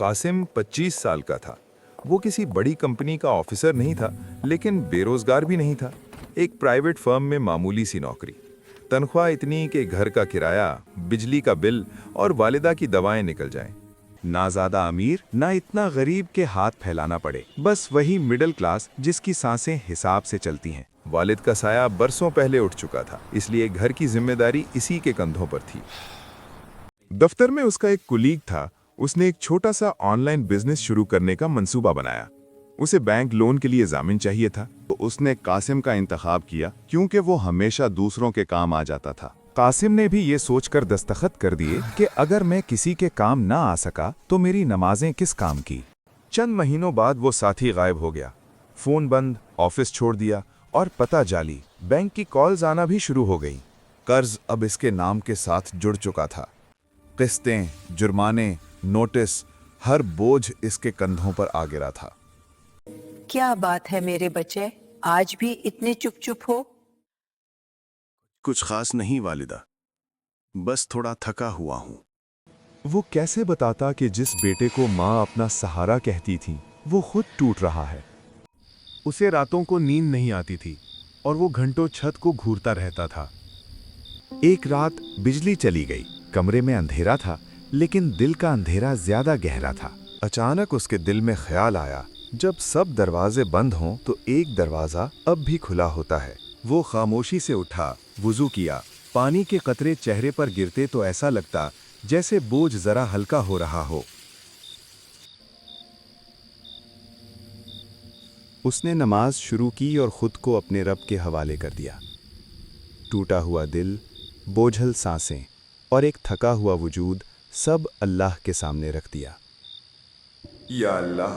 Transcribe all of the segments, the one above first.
कासिम 25 साल का था। वो किसी बड़ी कंपनी का ऑफिसर नहीं था, लेकिन बेरोजगार भी नहीं था। एक प्राइवेट फर्म में मामूली सी नौकरी। तनख्वाह इतनी कि घर का किराया, बिजली का बिल और वालिदा की दवाएं निकल जाएं। ना ज्यादा अमीर ना इतना गरीब के हाथ फैलाना पड़े, बस वही मिडिल क्लास जिसकी सांसें हिसाब से चलती हैं। वालिद का साया बरसों पहले उठ चुका था, इसलिए घर की जिम्मेदारी इसी के कंधों पर थी। दफ्तर में उसका एक कुलीग था। उसने एक छोटा सा ऑनलाइन बिजनेस शुरू करने का मंसूबा बनाया। उसे बैंक लोन के लिए जामिन चाहिए था, तो उसने कासिम का इंतखाब किया क्योंकि वो हमेशा दूसरों के काम आ जाता था। कासिम ने भी ये सोचकर दस्तखत कर दिए कि अगर मैं किसी के काम ना आ सका तो मेरी नमाजें किस काम की। चंद महीनों बाद वो साथी गायब हो गया। फोन बंद, ऑफिस छोड़ दिया और पता जाली। बैंक की कॉल्स आना भी शुरू हो गई। कर्ज अब इसके नाम के साथ जुड़ चुका था। किस्तें, जुर्माने, नोटिस, हर बोझ इसके कंधों पर आ गिरा था। क्या बात है मेरे बच्चे, आज भी इतने चुप चुप हो? कुछ खास नहीं वालिदा, बस थोड़ा थका हुआ हूं। वो कैसे बताता कि जिस बेटे को माँ अपना सहारा कहती थी, वो खुद टूट रहा है। उसे रातों को नींद नहीं आती थी और वो घंटों छत को घूरता रहता था। एक रात बिजली चली गई। कमरे में अंधेरा था, लेकिन दिल का अंधेरा ज्यादा गहरा था। अचानक उसके दिल में ख्याल आया, जब सब दरवाजे बंद हों तो एक दरवाजा अब भी खुला होता है। वो खामोशी से उठा, वुजू किया। पानी के कतरे चेहरे पर गिरते तो ऐसा लगता जैसे बोझ जरा हल्का हो रहा हो। उसने नमाज शुरू की और खुद को अपने रब के हवाले कर दिया। टूटा हुआ दिल, बोझल सांसें और एक थका हुआ वजूद सब अल्लाह के सामने रख दिया। या अल्लाह,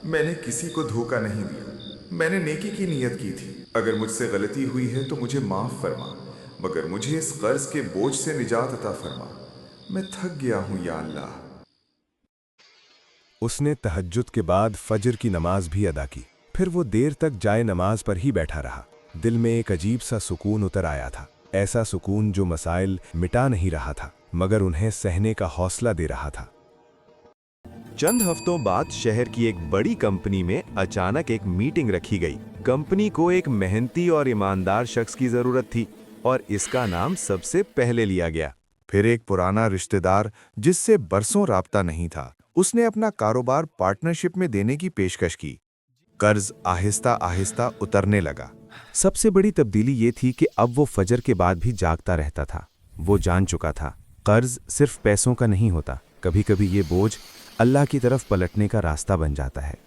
मैंने किसी को धोखा नहीं दिया। मैंने नेकी की नीयत की थी। अगर मुझसे गलती हुई है तो मुझे माफ फरमा, मगर मुझे इस कर्ज के बोझ से निजात अता फरमा। मैं थक गया हूं या अल्लाह। उसने तहज्जुद के बाद फजर की नमाज भी अदा की। फिर वो देर तक जाए नमाज पर ही बैठा रहा। दिल में एक अजीब सा सुकून उतर आया था। ऐसा सुकून जो मसाइल मिटा नहीं रहा था, मगर उन्हें सहने का हौसला दे रहा था। चंद हफ्तों बाद शहर की एक बड़ी कंपनी में अचानक एक मीटिंग रखी गई। कंपनी को एक मेहनती और ईमानदार शख्स की जरूरत थी और इसका नाम सबसे पहले लिया गया। फिर एक पुराना रिश्तेदार जिससे बरसों राब्ता नहीं था, उसने अपना कारोबार पार्टनरशिप में देने की पेशकश की। कर्ज आहिस्ता आहिस्ता उतरने लगा। सबसे बड़ी तब्दीली ये थी कि अब वो फजर के बाद भी जागता रहता था। वो जान चुका था कर्ज सिर्फ पैसों का नहीं होता, कभी कभी ये बोझ अल्लाह की तरफ पलटने का रास्ता बन जाता है।